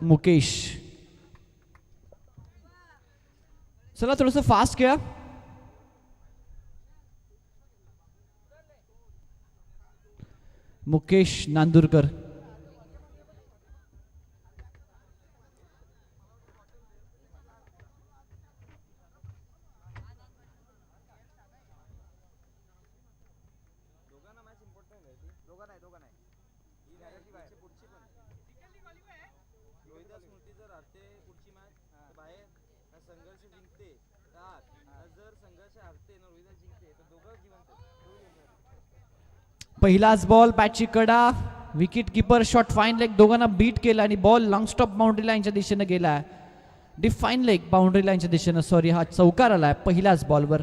मुकेश. चला थोडंसं फास्ट खेळा. मुकेश नांदुरकर. पहिलाच बॉल, बॅटची कडा, wicket keeper shot fine leg, दोघांना बीट केला आणि बॉल लॉंग स्टॉप बाउंड्री लाईनच्या दिशेने गेला. डिफाईन लेग बाउंड्री लाईनच्या दिशेने, सॉरी हा चौकार आलाय पहिल्याच बॉलवर.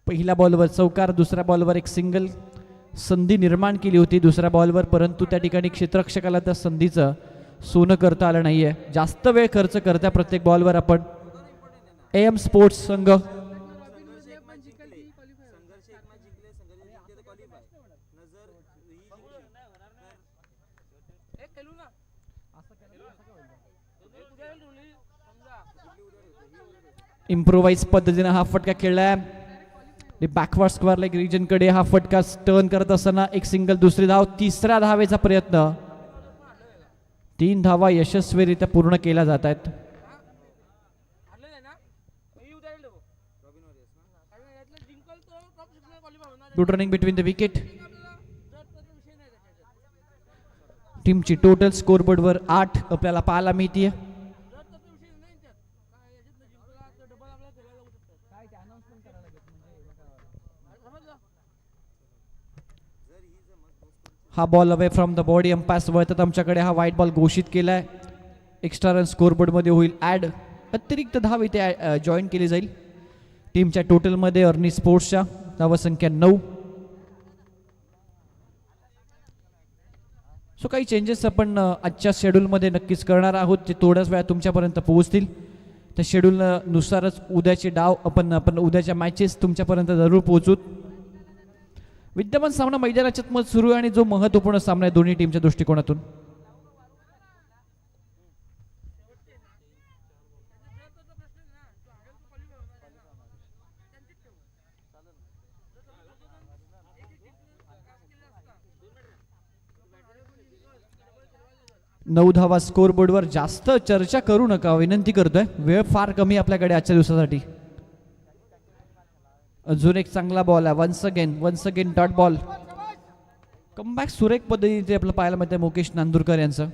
पहिल्या बॉलवर चौकार, दुसऱ्या बॉलवर एक सिंगल. संधी निर्माण केली होती दुसऱ्या बॉलवर, परंतु त्या ठिकाणी क्षेत्ररक्षकाला त्या संधीचं सोनं करता आलं नाहीये. जास्त वेळ खर्च करता प्रत्येक बॉलवर आपण. AM स्पोर्ट्स संघ इम्प्रोवाइज पद्धतीने हा फटका खेळलाय. बॅकवर्ड स्क्वेअर लेग रिजन कडे हा फटका टर्न करत असताना एक सिंगल, दुसरी धाव, तिसऱ्या धावेचा प्रयत्न. 3 धावा यशस्वीरित्या पूर्ण केल्या जात आहेत. Good running between the wicket. टीमची टोटल स्कोरबोर्डवर 8 आपल्याला पाहायला मिळते. हा ball away from the body, umpires वळतात आमच्याकडे. हा व्हाईट बॉल घोषित केलाय. एक्स्ट्रा रन स्कोरबोर्ड मध्ये होईल ऍड. अतिरिक्त धाव इथे जॉईन केली जाईल टीमच्या टोटलमध्ये. अर्नी स्पोर्ट्सच्या धावसंख्या 9. सो काही चेंजेस आपण आजच्या शेड्यूलमध्ये नक्कीच करणार आहोत, ते थोड्याच वेळा तुमच्यापर्यंत पोहोचतील. त्या शेड्यूल नुसारच उद्याचे डाव आपण उद्याच्या मॅचेस तुमच्यापर्यंत जरूर पोहोचूत. विद्यमान सामना मैदानाच्या मत सुरू आहे आणि जो महत्वपूर्ण सामना आहे दोन्ही टीमच्या दृष्टिकोनातून. नऊ धावा स्कोरबोर्डवर. जास्त चर्चा करू नका विनंती करतोय, वेळ फार कमी आपल्याकडे आजच्या दिवसासाठी. अजून एक चांगला बॉल आहे. Once again dot ball. Comeback सुरेख पद्धतीने आपलं पाहायला मिळतं मुकेश नांदुरकर यांचं.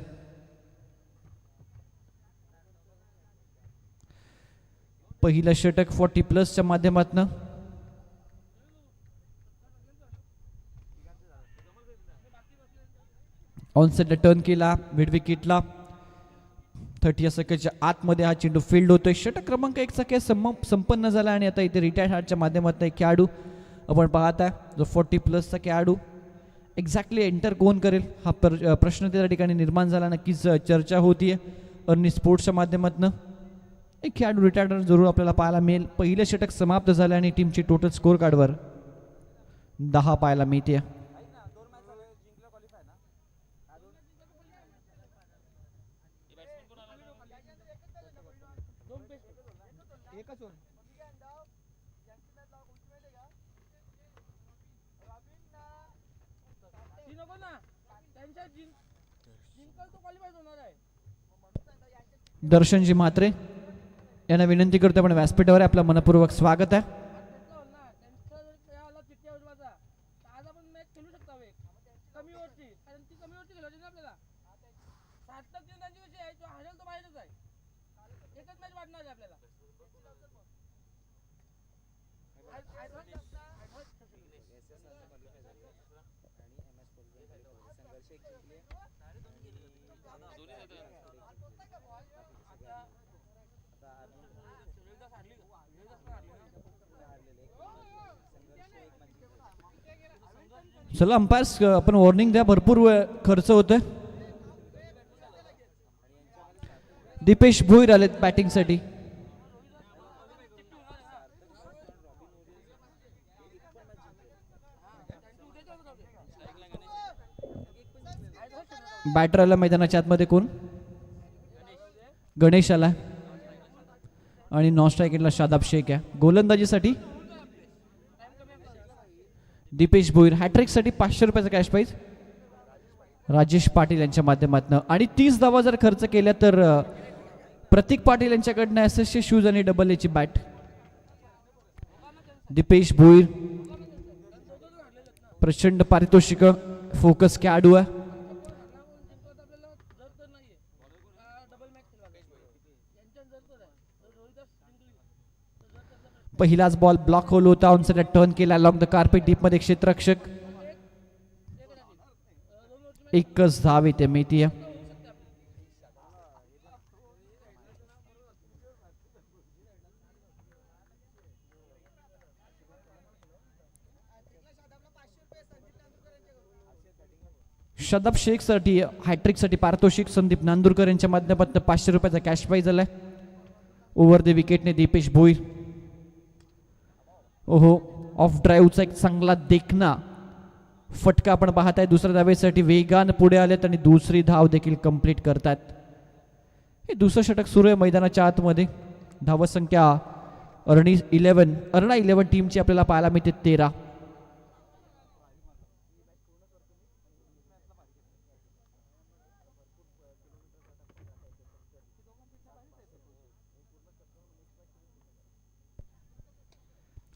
पहिलं षटक 40+ माध्यमातून. ऑनसेटला टर्न केला मिड विकेटला. 30 सेकंडच्या आतमध्ये हा चेंडू फील्ड होतोय. षटक क्रमांक 1चा खेळ संपन्न झाला आणि आता इथे रिटायर्ड हार्टच्या माध्यमातून एक खेळाडू आपण पाहत आहे, जो 40+ खेळाडू. एक्झॅक्टली एंटर कोण करेल हा प्रश्न त्या ठिकाणी निर्माण झाला. नक्कीच चर्चा होतीये अर्नी स्पोर्ट्सच्या माध्यमातून. एक खेळाडू रिटायर्ड जरूर आपल्याला पाहायला मिळेल. पहिलं षटक समाप्त झालं आणि टीमची टोटल स्कोर कार्डवर 10 पाहायला मिळते. दर्शनजी म्हात्रे यांना विनंती करतो आपण व्यासपीठावर आपलं मनपूर्वक स्वागत आहे. चला अंपायर्स आपण वॉर्निंग द्या, भरपूर वेळ खर्च होतोय. दीपेश भोईर आलेत बॅटिंगसाठी. बॅटर आला मैदानाच्या आतमध्ये कोण? गणेश आला आणि नॉन स्ट्रायकिंगला शादाब शेख आहे. गोलंदाजीसाठी दीपेश भोईर. हॅट्रिकसाठी 500 रुपयाचा कॅश प्राईज राजेश पाटील यांच्या माध्यमातून. आणि 30 धावा जर खर्च केल्या तर प्रतीक पाटील यांच्याकडनं एसएसचे शूज आणि डबल एची बॅट. दीपेश भोईर प्रचंड पारितोषिक, फोकस खेळाडू आहे. पहिलाच बॉल ब्लॉक होल होता. ऑनसाइडला टर्न केला अलॉंग द कार्पेट डीप मध्ये क्षेत्ररक्षक. एकच धाव इथे मिळतीये. शादाब शेख साठी हॅट्रिक साठी पारितोषिक संदीप नांदुरकर यांच्या माध्यमातून 500 रुपयाचा कॅश प्राईज आलाय. ओव्हर द विकेटने दीपेश भोईर. ओहो, ऑफ ड्राईव्हचा एक चांगला देखना फटका आपण पाहताय. दुसऱ्या धावेसाठी वेगान पुढे आलेत आणि दुसरी धाव देखील कंप्लीट करतात. हे दुसरं षटक सुरू आहे मैदानाच्या आतमध्ये. धावसंख्या अर्णा 11 टीमची आपल्याला पाहायला मिळते 13.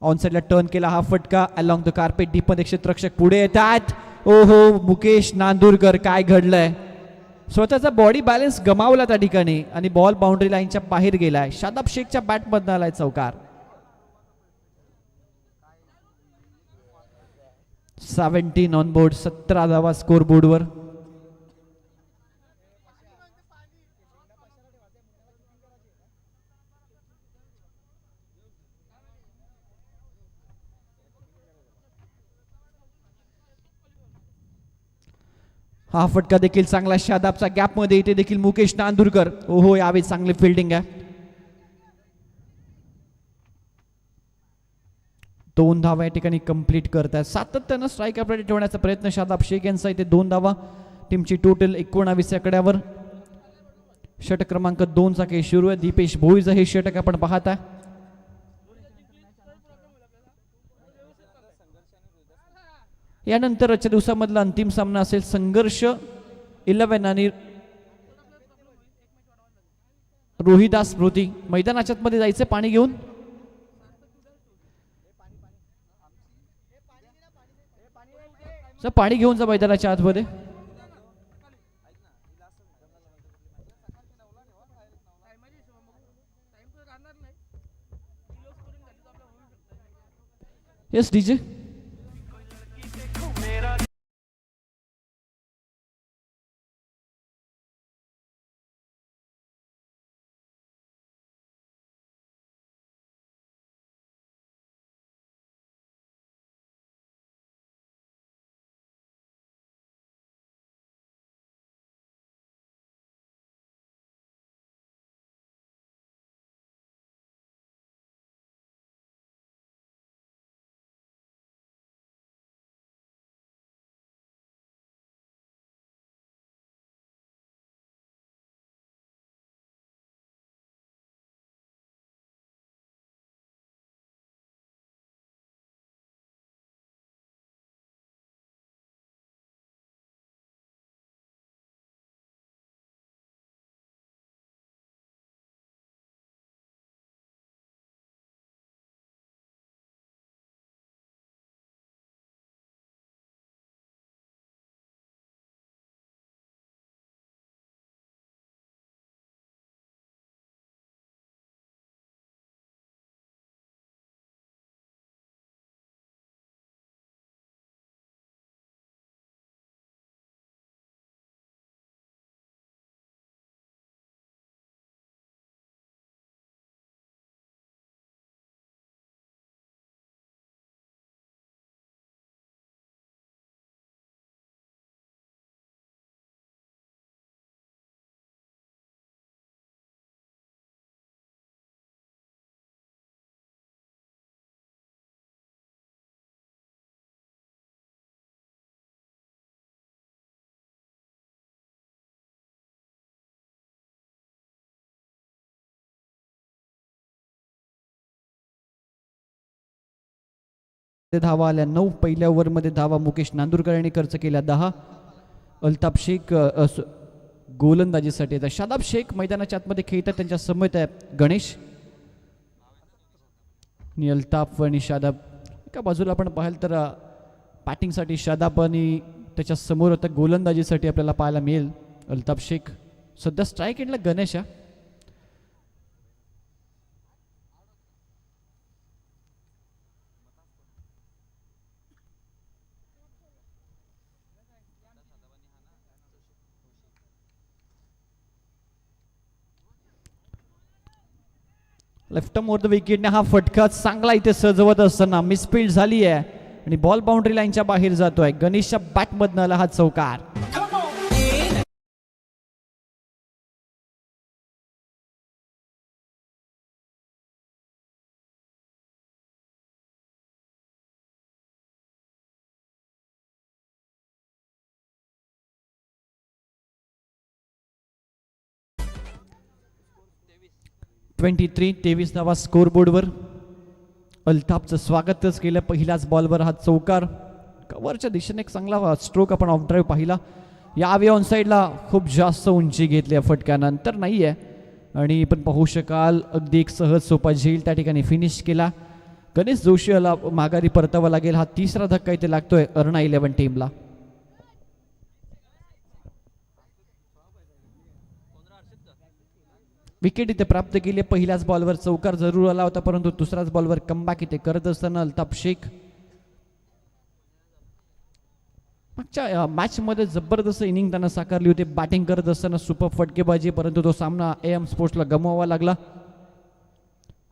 ऑनसाइडला टर्न केला हा फटका अलॉंग द कार्पेट डीप मध्ये क्षेत्ररक्षक पुढे येतात. ओहो, मुकेश नांदुरकर, काय घडलंय? स्वतःचा बॉडी बॅलन्स गमावला त्या ठिकाणी आणि बॉल बाउंड्री लाईनच्या बाहेर गेलाय. शादाब शेखच्या बॅट मधून आलाय चौकार. 17 ऑन बोर्ड, 17 धावा स्कोर बोर्डवर. हा फटका देखील चांगला शादाबचा गॅप मध्ये. इथे देखील मुकेश नांदुरकर. ओहो, यावेळी चांगली फिल्डिंग आहे. 2 धावा या ठिकाणी कंप्लीट करतात. सातत्यानं स्ट्राईक अपडेट ठेवण्याचा प्रयत्न शादाब शेख यांचा. इथे 2 धावा. टीमची टोटल 19 आकड्यावर. षटक क्रमांक 2 चा खेळ सुरू आहे. दीपेश भोईरचं हे षटक आपण पाहता. यानंतर आजच्या दिवसामधला अंतिम सामना असेल संघर्ष 11 आणि रोहिदास स्मृती. मैदानाच्या मध्ये जायचं पाणी घेऊन. पाणी घेऊन जा मैदानाच्या आतमध्ये. Yes DJ. धावा आल्या 9. पहिल्या ओव्हरमध्ये धावा मुकेश नांदुरकर यांनी खर्च केल्या 10. अल्ताफ शेख गोलंदाजीसाठी येतात. शादाब शेख मैदानाच्या आतमध्ये खेळतात. त्यांच्या समोर आहे गणेश आणि अल्ताफ आणि शादाब. एका बाजूला आपण पाहाल तर बॅटिंगसाठी शादाब आणि त्याच्या समोर आता गोलंदाजीसाठी आपल्याला पाहायला मिळेल अल्ताफ शेख. सध्या स्ट्राईक एंडला गणेश आहे. लेफ्ट ऑफ द विकेटने हा फटका चांगला इथे सजवत असताना मिसफील्ड झाली आहे आणि बॉल बाउंड्री लाईनच्या बाहेर जातोय. गणेशच्या बॅटमधनं आला हा चौकार. (23) 23 धावा स्कोर बोर्डवर. अल्ताफचं स्वागतच केलं. पहिल्याच बॉलवर हा चौकार. कव्हरच्या दिशेने एक चांगला स्ट्रोक आपण ऑफ ड्राईव्ह पाहिला. यावे ऑन साईडला खूप जास्त उंची घेतली आहे फटक्यानंतर नाही आहे आणि पण पाहू शकाल अगदी एक सहज सोपा झेल त्या ठिकाणी फिनिश केला. गणेश जोशी याला माघारी परतावा लागेल. हा तिसरा धक्का इथे लागतोय अरुणा 11 टीमला. विकेट इथे प्राप्त केली. पहिल्याच बॉलवर चौकार जरूर आला होता परंतु दुसऱ्याच बॉलवर कमबॅक इथे करत असताना अल्ताफ शेख मागच्या मॅच मध्ये जबरदस्त इनिंग त्यांना साकारली होती. बॅटिंग करत असताना सुपर फटकेबाजी परंतु तो सामना AM स्पोर्ट्सला गमवावा लागला.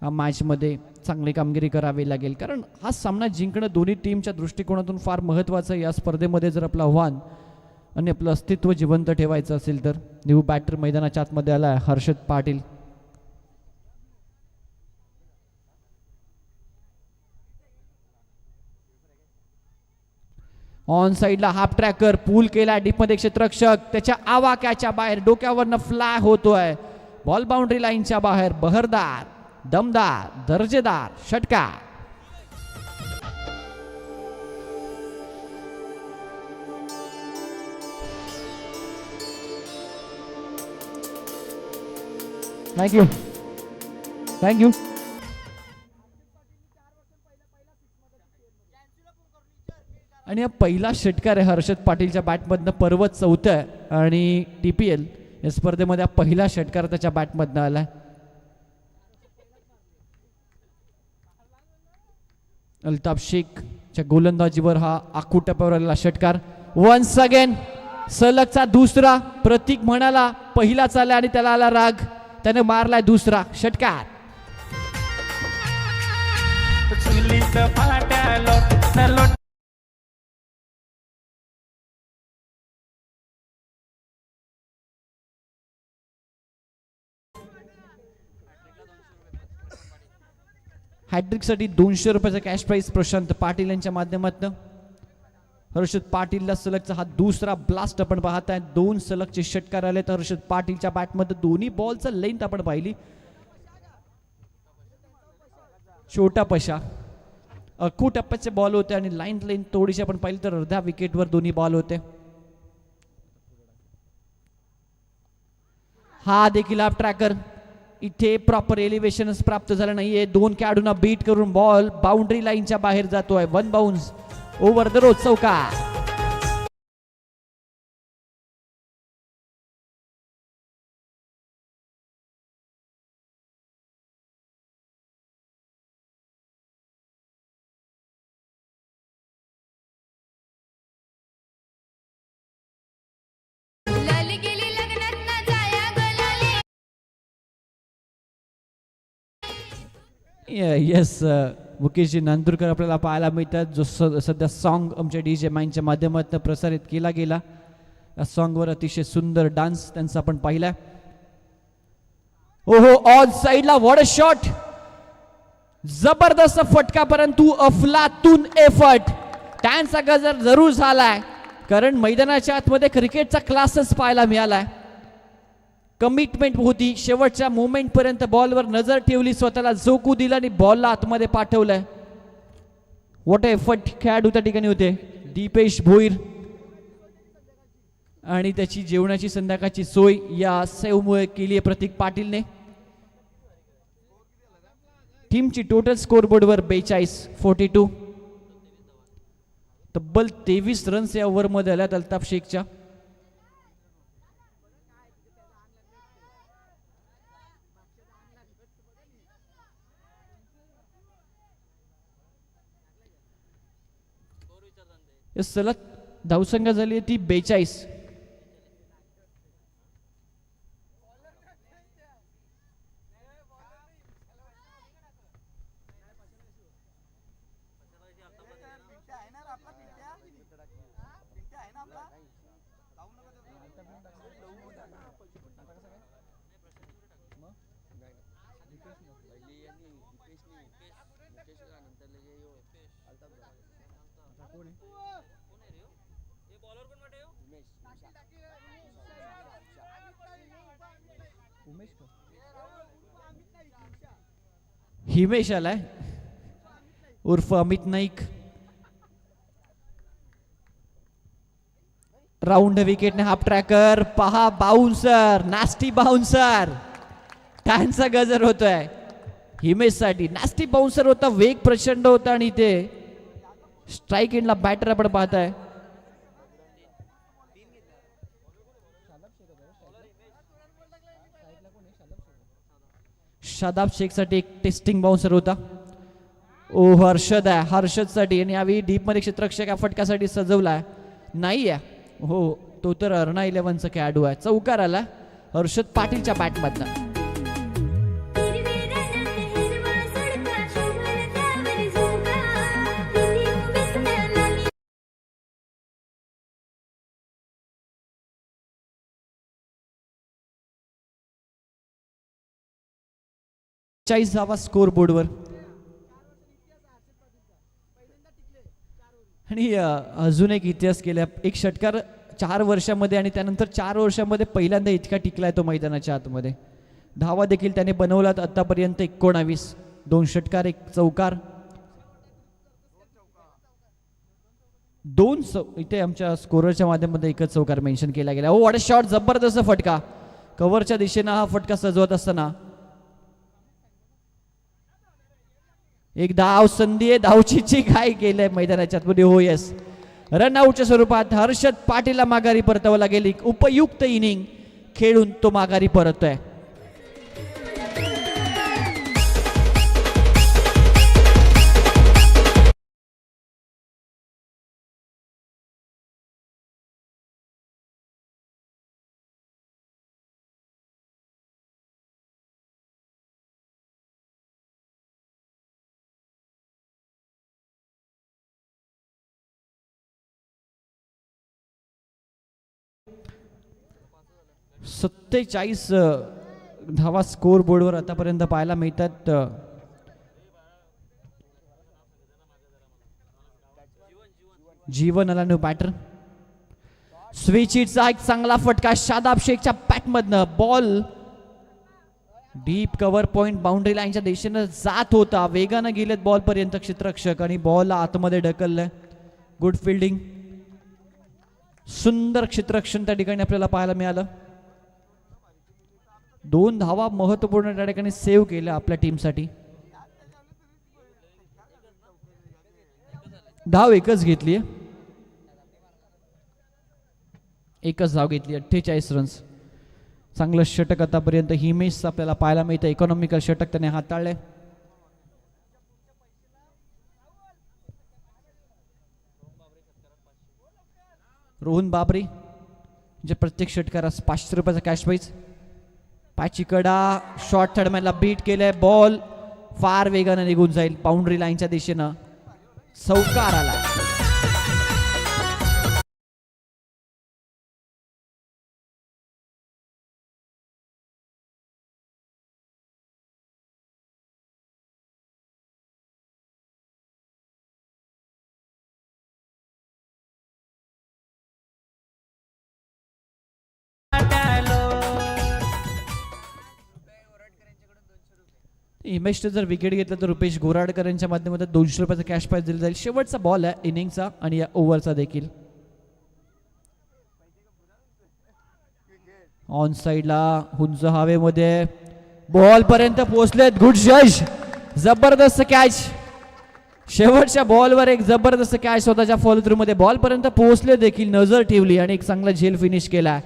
हा मॅच मध्ये चांगली कामगिरी करावी लागेल कारण हा सामना जिंकणं दोन्ही टीमच्या दृष्टिकोनातून फार महत्त्वाचं आहे. या स्पर्धेमध्ये जर आपलं आव्हान आणि आपलं अस्तित्व जिवंत ठेवायचं असेल तर. न्यू बॅटर मैदानाच्या आतमध्ये आलाय हर्षद पाटील. ऑन साईडला हाफ ट्रॅकर पूल केला डीपमध्ये क्षेत्ररक्षक त्याच्या आवाक्याच्या बाहेर डोक्यावरनं फ्लाय होतोय. बॉल बाउंड्री लाईनच्या बाहेर. बहरदार दमदार दर्जेदार षटकार. Thank you thank you. आणि हा पहिला षटकार आहे हर्षद पाटीलच्या बॅटमधनं. पर्वत 4थं आणि TPL या स्पर्धेमध्ये हा पहिला षटकार त्याच्या बॅटमधनं आलाय. अल्ताफ शेखच्या गोलंदाजीवर हा आखू टप्प्यावर आलेला षटकार. वन्स अगेन सलगचा दुसरा. प्रतीक म्हणाला पहिला चालला आणि त्याला आला राग. त्याने मारलाय दुसरा षटकार. हॅट्रिकसाठी 200 रुपयाचा कॅश प्राइज प्रशांत पाटील यांच्या माध्यमातून. हर्षद पाटीलला सलगचा हा दुसरा ब्लास्ट आपण पाहताय. 2 सलगचे षटकार आले तर हर्षद पाटीलच्या बॅटमध्ये. दोन्ही बॉलचं लेंथ आपण पाहिली. छोटा पशा अखू टप्प्याचे बॉल होते आणि लाईन लेंथ थोडीशी आपण पाहिली तर अर्ध्या विकेटवर दोन्ही बॉल होते. हा देखील हाफ ट्रॅकर. इथे प्रॉपर एलिव्हेशनच प्राप्त झालं नाहीये. 2 खेळाडूंना बीट करून बॉल बाउंड्री लाईनच्या बाहेर जातोय. 1 बाउन्स ओव्हर द रोड चौकार. येस मुकेशजी नांदुरकर आपल्याला पाहायला मिळतात जो सध्या सॉन्ग आमच्या DJ माइंडच्या माध्यमातून प्रसारित केला गेला. या सॉन्गवर अतिशय सुंदर डान्स त्यांचा आपण पाहिला. ओहो ऑन साईडला व्हॉट अ शॉट. जबरदस्त फटका परंतु अफलातून एफर्ट. त्यांचा गजर जरूर झालाय कारण मैदानाच्या आतमध्ये क्रिकेटचा क्लासच पाहायला मिळालाय. कमिटमेंट होती. शेवटच्या मोमेंट पर्यंत बॉलवर नजर ठेवली. स्वतःला झोकू दिला आणि बॉलला आतमध्ये पाठवलंय. व्हॉट एफर्ट खेळाडू त्या ठिकाणी होते. दीपेश भोईर आणि त्याची जेवणाची संध्याकाळची सोय या सेवमुळे केली आहे प्रतीक पाटीलने. टीमची टोटल स्कोर बोर्डवर 42-42. तब्बल 23 रन्स या ओव्हरमध्ये आल्यात अल्ताफ शेखच्या. सलग धावसंख्या झाली ती 42. हिमेश आलाय उर्फ अमित नाईक. राऊंड विकेटने हाफ ट्रॅकर पहा. बाउन्सर, नास्टी बाउन्सर, त्यांचा गजर होतोय हिमेश साठी. नास्टी बाउन्सर होता, वेग प्रचंड होता आणि ते स्ट्राईक एंडला बॅटर आपण पाहताय. शादाब शेख साठी एक टेस्टिंग बाउन्सर होता. ओ हर्षद आहे, हर्षद साठी. आणि यावेळी डीप मध्ये क्षेत्ररक्षक या फटक्यासाठी सजवलाय नाही आहे. हो, तो तर अर्णा 11चा खेळाडू आहे. चौकार आला हर्षद पाटीलच्या बॅटमधनं. धावा स्कोर बोर्डवर. आणि अजून एक इतिहास केला. एक षटकार 4 वर्षामध्ये आणि त्यानंतर 4 वर्षामध्ये पहिल्यांदा इतका टिकलाय तो मैदानाच्या आतमध्ये. धावा देखील त्याने बनवलात आतापर्यंत 19. 2 षटकार, 1 चौकार, 2 इथे आमच्या स्कोररच्या माध्यमामध्ये 1च चौकार मेन्शन केला गेला. ओ व्हॉट अ शॉट, जबरदस्त फटका. कव्हरच्या दिशेनं हा फटका सजवत असताना एक धाव संधी आहे. धावची काय केलंय मैदानाच्या आतमध्ये. हो यस, रनआउटच्या स्वरूपात हर्षद पाटीलला माघारी परतावं लागेल. एक उपयुक्त इनिंग खेळून तो माघारी परततोय. सत्तेचाळीस धावा स्कोर बोर्डवर आतापर्यंत पाहायला मिळतात. जीवन आला न्यू बॅटर. स्विच हिटचा एक चांगला फटका शादाब शेखच्या बॅटमधनं. Ball deep cover point boundary लाईनच्या दिशेनं जात होता. वेगानं गेलेत बॉल पर्यंत क्षेत्ररक्षक आणि बॉल आतमध्ये ढकललंय. गुड फिल्डिंग, सुंदर क्षेत्ररक्षण त्या ठिकाणी आपल्याला पाहायला मिळालं. 2 धावा महत्वपूर्ण त्या ठिकाणी सेव्ह केल्या आपल्या टीमसाठी. धाव एकच घेतली, एकच धाव घेतली. 48 रन्स. चांगलं षटक आतापर्यंत हिमेश आपल्याला पाहायला मिळतं. इकॉनॉमिकल षटक त्याने हाताळले. रोहन बाबरी जे प्रत्येक षटकारास 500 रुपयाचा कॅश प्राइज. पाची कडा, शॉर्ट थर्डमॅनला बीट केलंय. बॉल फार वेगाने निघून जाईल बाउंड्री लाईनच्या दिशेनं. चौकार आला. हिमेशने जर विकेट घेतलं तर रुपेश गोराडकर यांच्या माध्यमातून 200 रुपयाचा कॅश प्राइज दिला जाईल. शेवटचा बॉल आहे इनिंगचा आणि या ओव्हरचा देखील. ऑन साइडला हुंज हवेमध्ये बॉल पर्यंत पोहोचलेत. गुड जज, जबरदस्त कॅच. शेवटच्या बॉलवर एक जबरदस्त कॅच स्वतःच्या फॉलो थ्रू मध्ये बॉल पर्यंत पोहोचले देखील, नजर ठेवली आणि एक चांगला झेल फिनिश केला.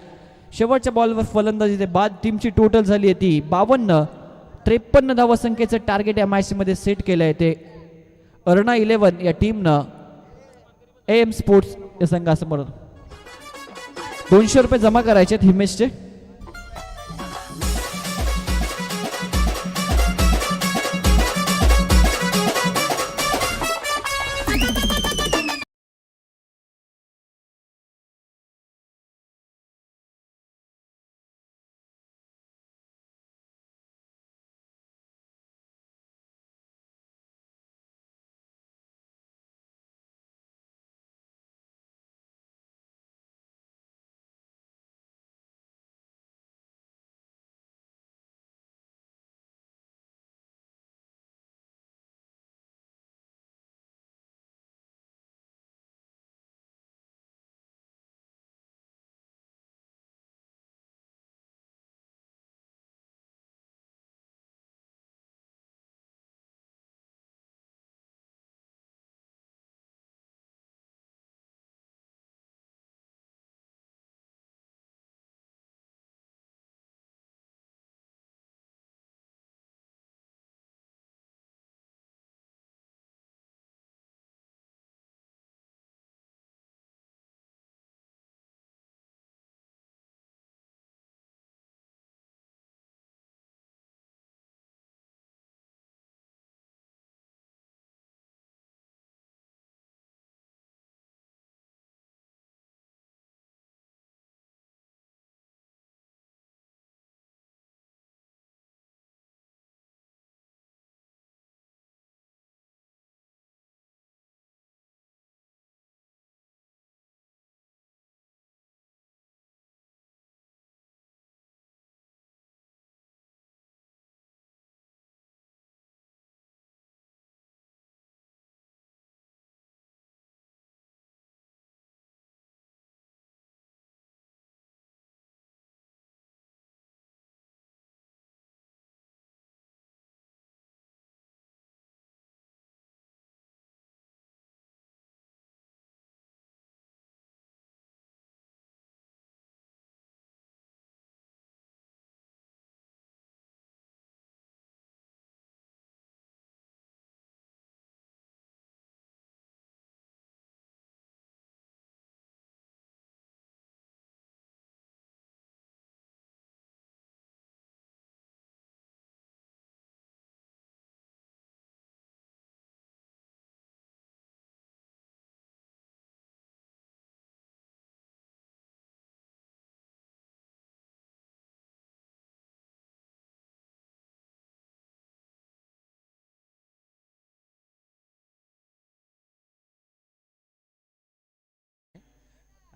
शेवटच्या बॉलवर फलंदाजी ते बाद टीमची टोटल झाली आहे ती 52. 53 धावसंख्येचं टार्गेट या मॅच मध्ये सेट केलं आहे ते अर्णा 11 या टीमनं AM स्पोर्ट्स या संघासमोर. 200 रुपये जमा करायचे आहेत हिमेशचे.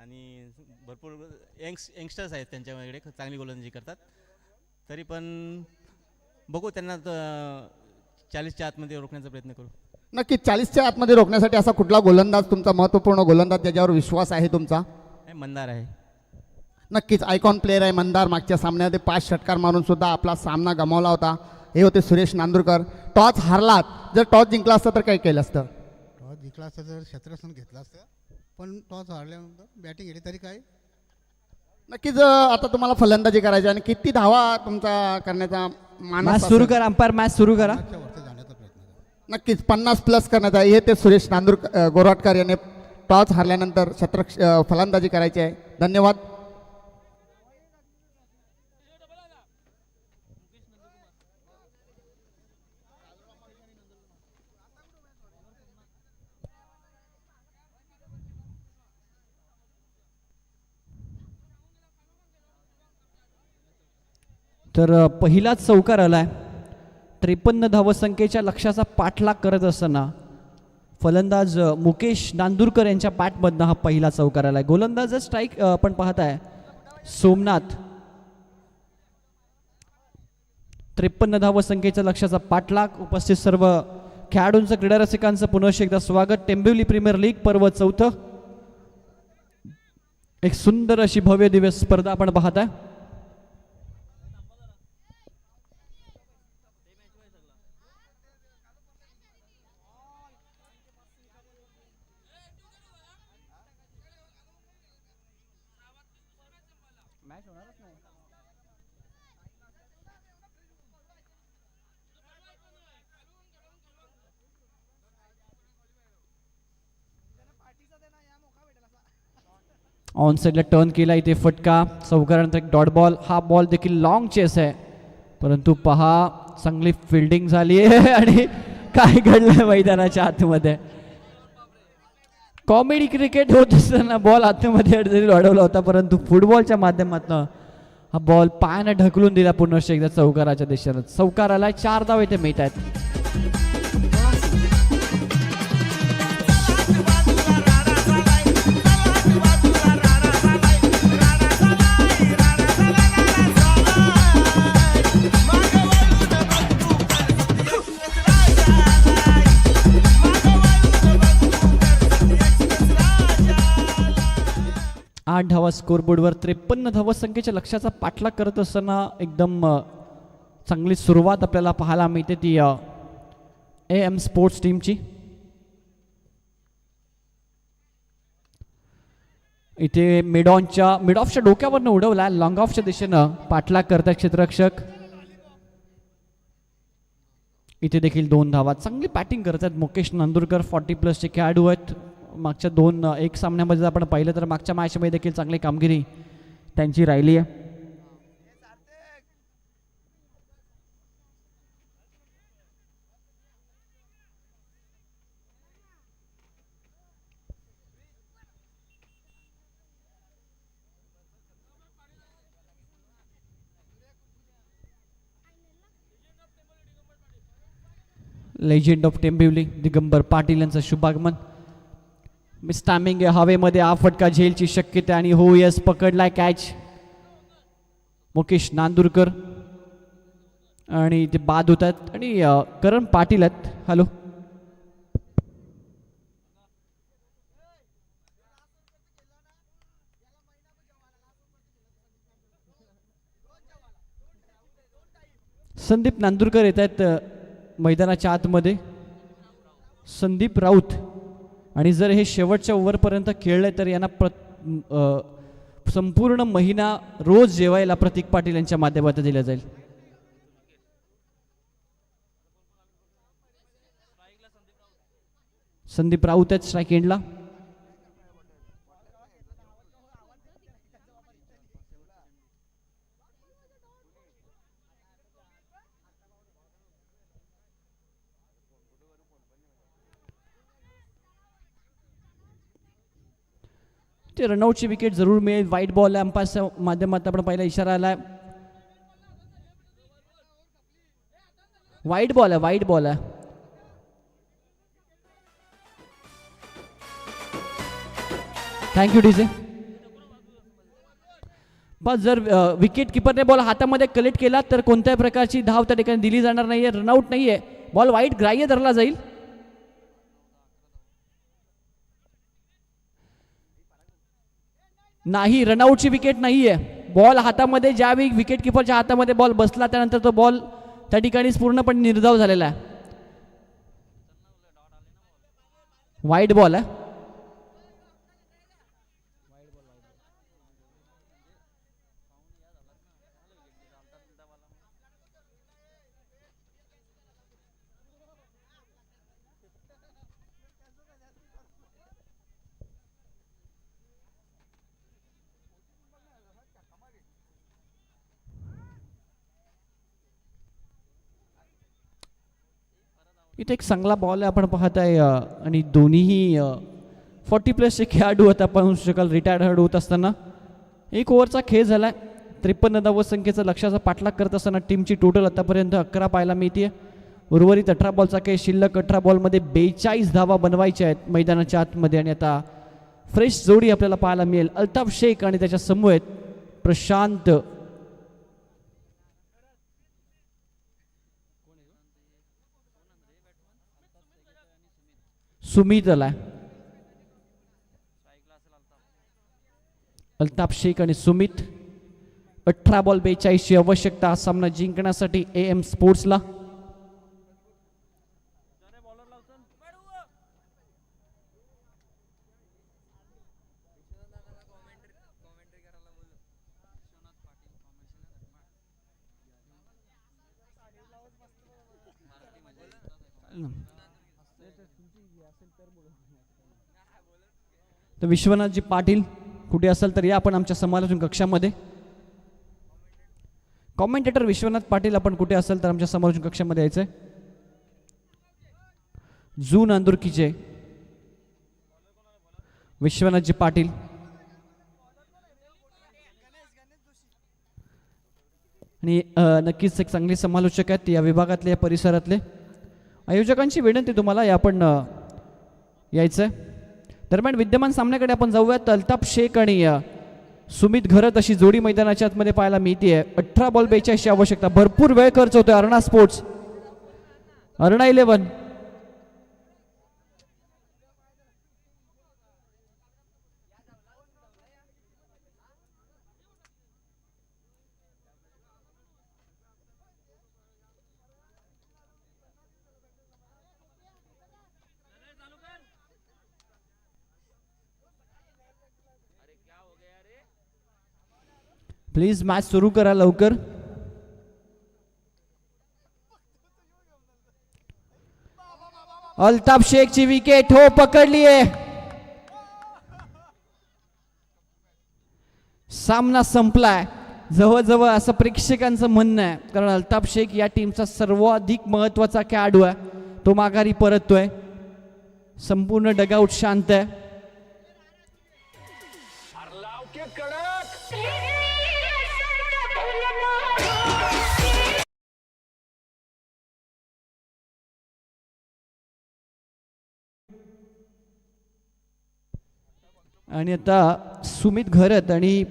आणि भरपूर यंगस्टर्स आहेत त्यांच्याकडे, चांगली गोलंदाजी करतात. तरी पण बघू, त्यांना 40च्या आतमध्ये रोखण्याचा प्रयत्न करू. नक्कीच 40च्या आतमध्ये रोखण्यासाठी असा कुठला गोलंदाज तुमचा महत्त्वपूर्ण गोलंदाज ज्याच्यावर विश्वास आहे तुमचा? मंदार आहे. नक्कीच आयकॉन प्लेअर आहे मंदार. मागच्या सामन्यामध्ये 5 षटकार मारून सुद्धा आपला सामना गमावला होता. हे होते सुरेश नांदुरकर. टॉस हारलात, जर टॉस जिंकला असतं तर काय केलं असतं? टॉस जिंकला असतं तर क्षेत्ररक्षण घेतलं असतं, पण टॉस हारल्यानंतर बॅटिंग केली तरी काय. नक्कीच आता तुम्हाला फलंदाजी करायची आणि किती धावा तुमचा करण्याचा मॅच मानस सुरू करा, अंपायर मॅच सुरू करा. वरती जाण्याचा प्रयत्न करा. नक्कीच 50+ करण्यात आहे. हे ते सुरेश गोराटकर याने टॉस हारल्यानंतर फलंदाजी करायची आहे. धन्यवाद. तर पहिलाच चौकार आलाय. 53 धावसंख्येच्या लक्ष्याचा पाठलाग करत असताना फलंदाज मुकेश नांदुरकर यांच्या बॅटमधनं हा पहिला चौकार आलाय. गोलंदाज स्ट्राईक आपण पाहताय सोमनाथ. 53 धावसंख्येच्या लक्ष्याचा पाठलाग. उपस्थित सर्व खेळाडूंचं क्रीडा रसिकांचं पुनश्च एकदा स्वागत. टेंबिवली प्रीमियर लीग पर्व 4. एक सुंदर अशी भव्य दिव्य स्पर्धा आपण पाहताय. ऑन साईडला टर्न केला, इथे फटका. चौकारानंतर एक डॉट बॉल. हा बॉल देखील लॉंग चेस आहे, परंतु पहा चांगली फिल्डिंग झाली आहे आणि काय घडलं मैदानाच्या आतमध्ये. कॉमेडी क्रिकेट होत असताना बॉल आतमध्ये जरी वाढवला होता, परंतु फुटबॉलच्या माध्यमातून हा बॉल पायानं ढकलून दिला पुनश्च एकदा चौकाराच्या दिशेनं. चौकाराला 4 धाव इथे मिळत आहेत. आठ धावा स्कोरबोर्डवर. 53 धावसंख्येच्या लक्ष्याचा पाठलाग करत असताना एकदम चांगली सुरुवात आपल्याला पाहायला मिळते ती AM स्पोर्ट्स टीमची. इथे मिड ऑफच्या डोक्यावरनं उडवला, लॉंग ऑफच्या दिशेनं पाठलाग करतात क्षेत्ररक्षक. इथे देखील 2 धावा. चांगली बॅटिंग करतात मुकेश नांदुरकर. 40+ खेळाडू आहेत. मागच्या 1 सामन्यामध्ये आपण पाहिलं तर मागच्या मॅचमध्ये देखील चांगली कामगिरी त्यांची राहिली आहे. लेजेंड ऑफ टेंबिवली दिगंबर पाटील यांचं शुभागमन. मिस टायमिंग आहे हवेमध्ये. हा फटका झेलची शक्यता आणि हो यस पकडलाय कॅच. मुकेश नांदुरकर आणि ते बाद होत आहेत आणि करण पाटील आहेत. हॅलो संदीप नांदुरकर येत आहेत मैदानाच्या आतमध्ये. संदीप राऊत. आणि जर हे शेवटच्या ओव्हरपर्यंत खेळले तर यांना संपूर्ण महिना रोज जेवायला प्रतीक पाटील यांच्या माध्यमातून दिलं जाईल. संदीप राऊत आहेत स्ट्राईक एंडला. ते रनआउटची विकेट जरूर मिळेल. वाईट बॉल आहे. अंपायरच्या माध्यमातून आपण पहिला इशारा आलाय. वाईट बॉल आहे. वाईट बॉल आहे. Thank you DJ. बस जर विकेट किपरने बॉल हातामध्ये कलेक्ट केला तर कोणत्याही प्रकारची धाव त्या ठिकाणी दिली जाणार नाहीये. रनआउट नाहीये. बॉल वाईट ग्राह्य धरला जाईल. नाही, रनआउटची विकेट नाहीये. बॉल हातामध्ये ज्यावेळी विकेट किपरच्या हातामध्ये बॉल बसला त्यानंतर तो बॉल त्या ठिकाणीच पूर्णपणे निर्धाव झालेला आहे. वाईट बॉल आहे. इथे एक चांगला बॉल आहे आपण पाहताय आणि दोन्हीही 40+ खेळाडू आता पाहू शकाल रिटायर्ड होत असताना. 1 ओव्हरचा खेळ झालाय. 53 धावसंख्येचा लक्ष्याचा पाठलाग करत असताना टीमची टोटल आतापर्यंत 11 पाहायला मिळते. उर्वरित 18 बॉलचा खेळ शिल्लक. 18 बॉलमध्ये 42 धावा बनवायच्या आहेत मैदानाच्या आतमध्ये आणि आता फ्रेश जोडी आपल्याला पाहायला मिळेल. अल्ताफ शेख आणि त्याच्या समूह प्रशांत सुमित आलाय. अल्ताफ शेख आणि सुमित. 18 बॉल 42 ची आवश्यकता सामना जिंकण्यासाठी AM स्पोर्ट्सला. तर विश्वनाथजी पाटील कुठे असेल तर या आपण आमच्या समालोचन कक्षामध्ये. कॉमेंटेटर विश्वनाथ पाटील आपण कुठे असेल तर आमच्या समालोचन कक्षामध्ये यायचंय. जू नांदुरकीचे विश्वनाथजी पाटील. आणि नक्कीच एक चांगले समालोचक आहेत या विभागातले, या परिसरातले. आयोजकांची विनंती तुम्हाला या आपण यायचंय. दरम्यान विद्यमान सामन्याकडे आपण जाऊयात. अल्ताफ शेख आणि सुमित घरत अशी जोडी मैदानाच्या आतमध्ये पाहायला मिळते. 18 बॉल 42 ची आवश्यकता. भरपूर वेळ खर्च होतोय. Arna sports, Arna 11. Please match सुरू करा लवकर. अल्ताफ शेखची विकेट हो पकडली आहे. सामना संपलाय जवळजवळ असं प्रेक्षकांचं म्हणणं आहे, कारण अल्ताफ शेख या टीमचा सर्वाधिक महत्वाचा खेळाडू आहे. तो माघारी परततोय. संपूर्ण डगआउट शांत आहे. आणि आता सुमित घरत आणि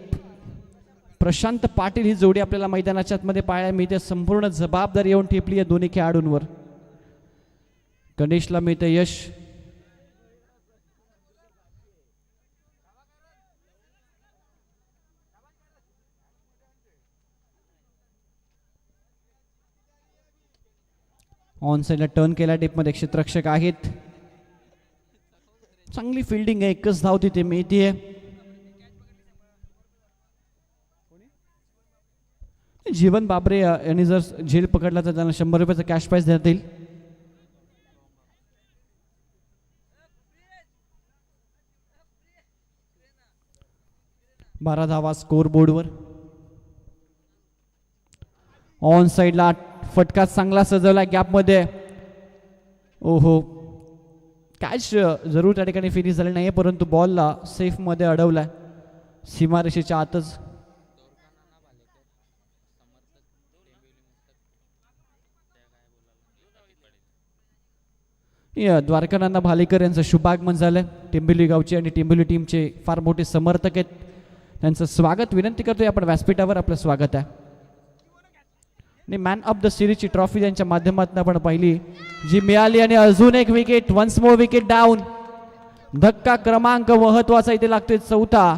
प्रशांत पाटील ही जोडी आपल्याला मैदानाच्या आतमध्ये पाहायला मिळते. संपूर्ण जबाबदारी येऊन ठेपली आहे दोन्ही खेळाडूंवर. गणेशला मिळते यश. ऑन साईडला टर्न केला टेपमध्ये क्षेत्ररक्षक आहेत. चांगली फिल्डिंग आहे. एकच धाव तिथे मिळतीये. जीवन बाबरे यांनी जर झेल पकडला तर त्यांना 100 रुपयाचा कॅश प्राइज देण्यात येईल. बारा धावा स्कोर बोर्डवर. ऑन साईडला फटका चांगला सजवला गॅपमध्ये. ओहो, कॅच जरूर त्या ठिकाणी फिनिश झाली नाही, परंतु बॉलला सेफमध्ये अडवलाय सीमारेषेच्या आतच. द्वारकानांना भालेकर यांचं शुभागमन झालंय. टिंबिली गावचे आणि टिंबिली टीमचे फार मोठे समर्थक आहेत. त्यांचं स्वागत विनंती करतोय आपण व्यासपीठावर. आपलं स्वागत आहे. आणि मॅन ऑफ द सिरीजची ट्रॉफी त्यांच्या माध्यमातून आपण पाहिली जी मिळाली. आणि अजून एक wicket. Once more wicket down. धक्का क्रमांक महत्वाचा इथे लागतोय 4था.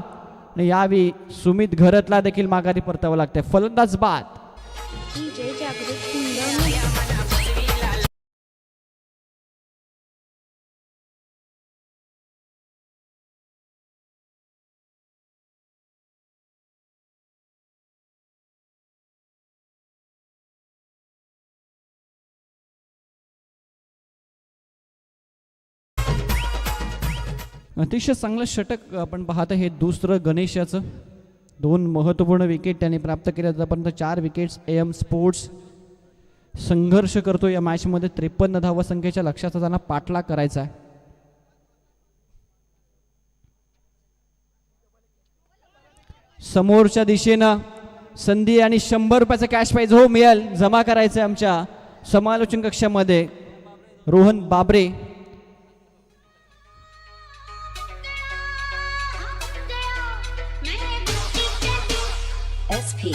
आणि यावेळी सुमित घरतला देखील माघारी परतावं लागतंय. फलंदाज बाद. अतिशय चांगलं षटक आपण पाहत आहे. हे दुसरं गणेशाचं. 2 महत्त्वपूर्ण विकेट त्यांनी प्राप्त केल्या. आतापर्यंत 4 विकेट्स. AM स्पोर्ट्स संघर्ष करतो या मॅचमध्ये. 53 धावसंख्येच्या लक्ष्याचा त्यांना पाठलाग करायचा आहे. समोरच्या दिशेनं संधी आणि 100 रुपयाचा कॅश प्राइज हो मिळेल. जमा करायचं आहे आमच्या समालोचन कक्षामध्ये. रोहन बाबरे. SP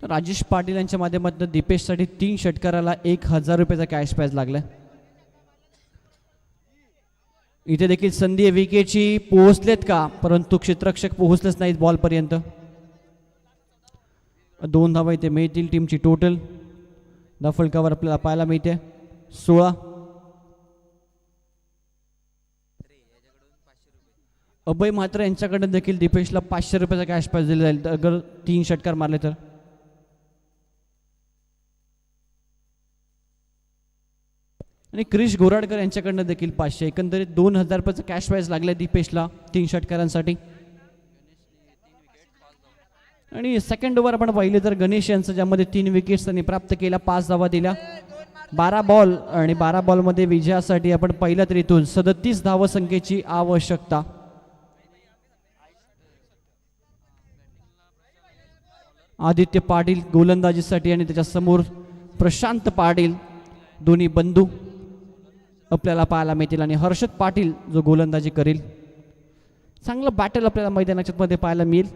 राजेश पाटील यांच्या माध्यमातून दीपेशसाठी 3 षटकाराला 1000 रुपयाचा कॅश प्राइज लागलाय. इथे देखील संधी आहे विकेटची, पोहोचलेत का, परंतु क्षेत्ररक्षक पोहोचलेच नाहीत बॉलपर्यंत. 2 धावा इथे मिळतील टीमची टोटल. दफलकावर आपल्याला पाहायला मिळते 16. अभय मात्र यांच्याकडे देखील दीपेशला 500 रुपयाचा कॅश प्राइज दिला जाईल अगर 3 षटकार मारले तर. आणि क्रिश गोराडकर यांच्याकडनं देखील 500. एकंदरीत 2000 रुपयाचा कॅश प्राइज लागलाय दीपेशला 3 षटकारांसाठी. आणि सेकंड ओव्हर आपण पाहिले तर गणेश यांचं, ज्यामध्ये 3 विकेट्स त्यांनी प्राप्त केल्या, 5 धावा दिल्या. 12 बॉल आणि 12 बॉलमध्ये विजयासाठी आपण पहिल्या तरीतून 37 धावसंख्येची आवश्यकता. आदित्य पाटील गोलंदाजीसाठी आणि त्याच्या समोर प्रशांत पाटील, दोन्ही बंधू आपल्याला पाहायला मिळतील. आणि हर्षद पाटील जो गोलंदाजी करेल. चांगलं बॅटल आपल्याला मैदानाच्या मध्ये पाहायला मिळेल.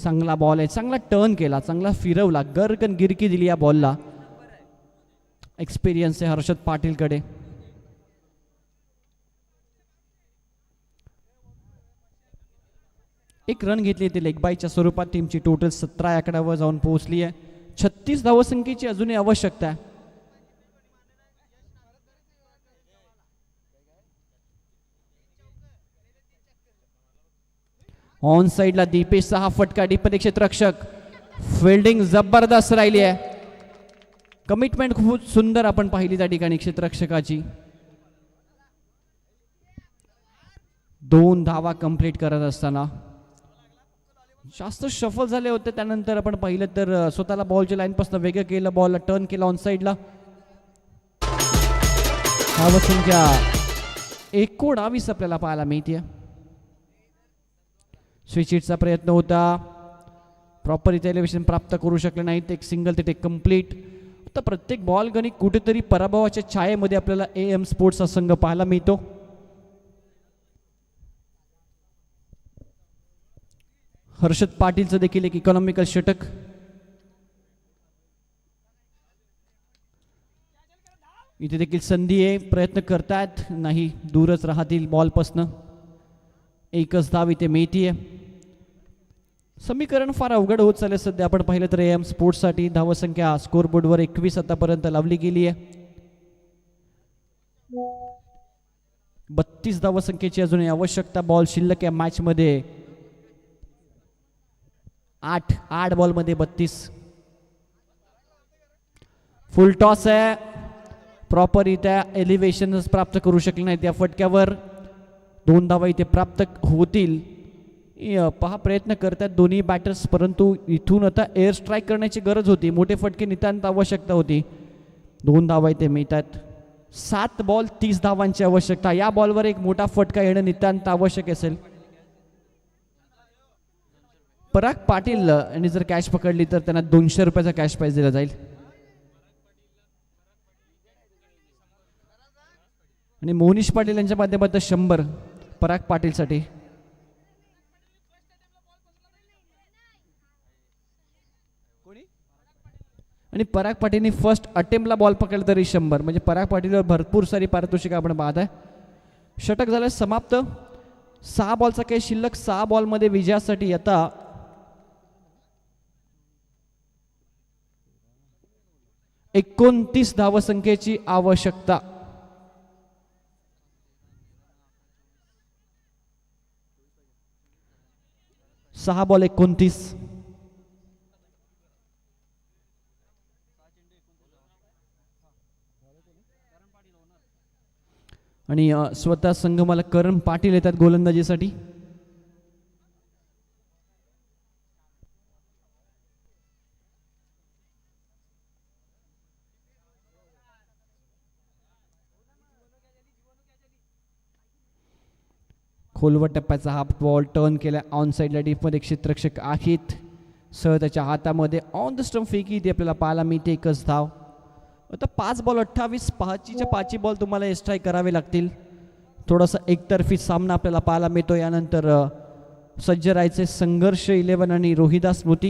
चांगला बॉल आहे, चांगला टर्न केला, चांगला फिरवला, गरकन गिरकी दिली या बॉलला. एक्सपिरियन्स आहे हर्षद पाटीलकडे. एक रन घेतली ती लेगबाईच्या स्वरूपात. टीमची टोटल 17 आकड्यावर जाऊन पोहोचली आहे. 36 धावसंख्येची अजूनही आवश्यकता आहे. ऑन साइडला दीपेशचा हा फटका. डिपमध्ये क्षेत्ररक्षक, फिल्डिंग जबरदस्त राहिली आहे. कमिटमेंट खूप सुंदर आपण पाहिली त्या ठिकाणी क्षेत्ररक्षकाची. 2 धावा कंप्लीट करत असताना जास्त शफल झाले होते. त्यानंतर आपण पाहिलं तर स्वतःला बॉलच्या लाईनपासून वेगळं केलं, बॉलला टर्न केला ऑन साइडला. धावसंख्या 19 आपल्याला पाहायला मिळते. स्विचिटचा प्रयत्न होता, प्रॉपर इथे एलिव्हेशन प्राप्त करू शकले नाहीत. एक सिंगल ते टेक कंप्लीट. आता प्रत्येक बॉल गणित कुठेतरी पराभवाच्या छायेमध्ये आपल्याला AM स्पोर्ट्सचा संघ पाहायला मिळतो. हर्षद पाटीलचं देखील एक इकॉनॉमिकल षटक. इथे देखील संधी आहे, प्रयत्न करतायत, नाही, दूरच राहतील बॉलपासनं. 1 धाव इथे मिळतीये. समीकरण फार अवघड होत चालले सध्या. आपण पाहिलं तर AM स्पोर्ट्ससाठी धावसंख्या स्कोरबोर्डवर 21 आतापर्यंत लावली गेली आहे. 32 धावसंख्येची अजूनही आवश्यकता. बॉल शिल्लक या मॅच मध्ये 8 बॉलमध्ये 32. फुल टॉस आहे, प्रॉपर इथे एलिव्हेशन प्राप्त करू शकले नाही त्या फटक्यावर. 2 धावा इथे प्राप्त होतील. पहा प्रयत्न करतात दोन्ही बॅटर्स, परंतु इथून आता एअर स्ट्राईक करण्याची गरज होती. मोठे फटके नितांत आवश्यकता होती. 2 धावा इथे मिळतात. 7 बॉल 30 धावांची आवश्यकता. या बॉलवर एक मोठा फटका येणं नितांत आवश्यक असेल. पराग पाटील यांनी जर कॅच पकडली तर त्यांना 200 रुपयाचा कॅश प्राइज दिला जाईल. आणि मोनिश पाटील यांच्या माध्यमातून 100 पराग पाटीलसाठी. आणि पराग पाटीलने फर्स्ट अटेम्प्टला बॉल पकडला तरी 100. म्हणजे पराग पाटीलवर भरपूर सारी पारितोषिक आपण पाहत आहे. षटक झालं समाप्त. 6 बॉलचा काही शिल्लक. 6 बॉलमध्ये विजयासाठी आता 29 धावसंख्येची आवश्यकता. सहा बॉल 29. आणि स्वतः संघ मला करण पाटील येतात गोलंदाजीसाठी. खोलवर टप्प्याचा हाफ बॉल टर्न केला ऑन साईडला. डीपमध्ये क्षेत्ररक्षक आहेत सह त्याच्या हातामध्ये. ऑन द स्टंप फेकी ती आपल्याला पाहायला मिळते. 1 धाव. आता 5 बॉल 28. 5च्या 5 बॉल तुम्हाला स्ट्राईक करावे लागतील. थोडासा एकतर्फी सामना आपल्याला पाहायला मिळतो. यानंतर सज्ज राहायचे संघर्ष 11 आणि रोहिदास स्मृती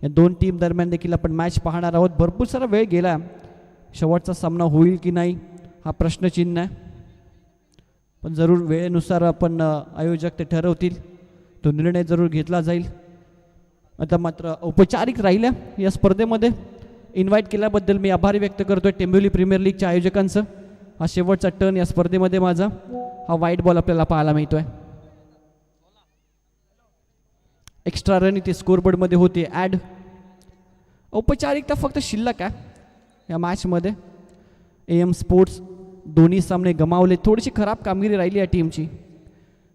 या दोन टीम दरम्यान देखील आपण मॅच पाहणार आहोत. भरपूर सारा वेळ गेला, शेवटचा सामना होईल की नाही हा प्रश्नचिन्ह आहे, पण जरूर वेळेनुसार आपण आयोजक ते ठरवतील, तो निर्णय जरूर घेतला जाईल. आता मात्र औपचारिक राहिल्या या स्पर्धेमध्ये इन्व्हाइट केल्याबद्दल मी आभार व्यक्त करतोय टेंबिवली प्रीमियर लीगच्या आयोजकांचं. हा शेवटचा टर्न या स्पर्धेमध्ये माझा. हा व्हाईट बॉल आपल्याला पाहायला मिळतोय. एक्स्ट्रा रन इथे स्कोरबोर्डमध्ये होते ॲड. औपचारिकता फक्त शिल्लक आहे या मॅचमध्ये. AM स्पोर्ट्स दोन्ही सामने गमावले, थोडीशी खराब कामगिरी राहिली या टीमची.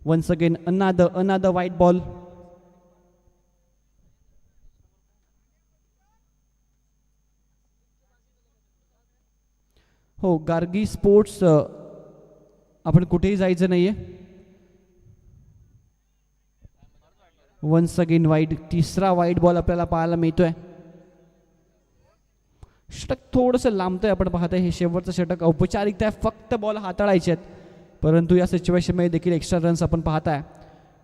Once again another white ball. हो, गार्गी स्पोर्ट्स आपण कुठेही जायचं नाही आहे. वन्स अगेन वाईड, तिसरा वाईट बॉल आपल्याला पाहायला मिळतोय. षटक थोडंसं लांबतंय, आपण पाहतोय हे शेवटचं षटक. औपचारिकता आहे, फक्त बॉल हाताळायचे आहेत, परंतु या सिच्युएशनमध्ये देखील एक्स्ट्रा रन्स आपण पाहताय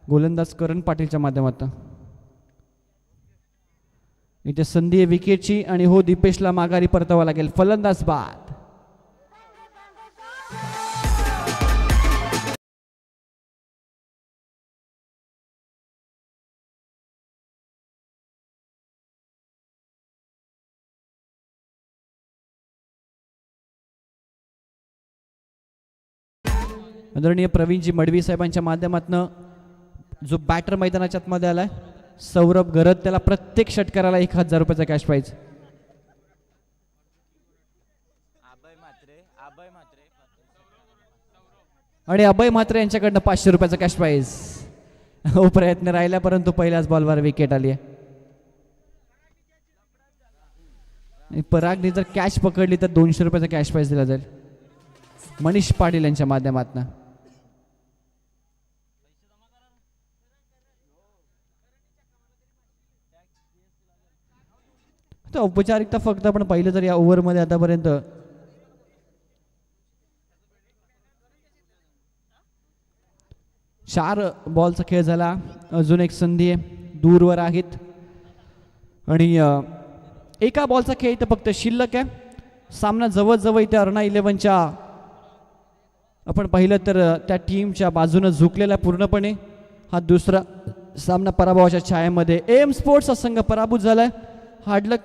गोलंदाज करण पाटीलच्या माध्यमातून. इथे संधी आहे विकेटची आणि हो दीपेशला माघारी परतावा लागेल. फलंदाज बाद. आदरणीय प्रवीणजी मडवी साहेबांच्या माध्यमातून जो बॅटर मैदानाच्या आतमध्ये आलाय सौरभ गरत, त्याला प्रत्येक षटकाराला 1000 रुपयाचा कॅश प्राईज. आणि अभय म्हात्रे यांच्याकडनं 500 रुपयाचा कॅश प्राईज. हो, प्रयत्न राहिला परंतु पहिल्याच बॉलवर विकेट आली आहे. परागने जर कॅच पकडली तर 200 रुपयाचा कॅश प्राईज दिला जाईल मनीष पाटील यांच्या माध्यमातून. तर औपचारिकता फक्त आपण पाहिलं तर या ओव्हरमध्ये आतापर्यंत चार बॉलचा खेळ झाला. अजून एक संधी आहे, दूरवर आहेत आणि एका बॉलचा खेळ इथं फक्त शिल्लक आहे. सामना जवळजवळ इथे अर्णा 11च्या आपण पाहिलं तर त्या टीमच्या बाजूनं झुकलेला पूर्णपणे. हा दुसरा सामना पराभवाच्या छायेमध्ये. AM स्पोर्ट्सचा संघ पराभूत झालाय. हार्डलक,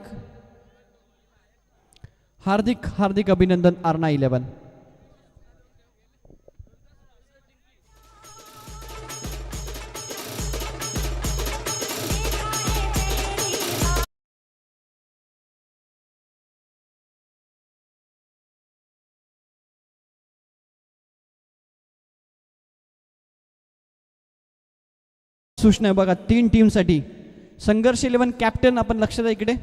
हार्दिक हार्दिक अभिनंदन अर्णा 11. सूचना आहे बघा 3 टीमसाठी. संघर्ष 11 कॅप्टन आपण लक्ष द्या इकडे.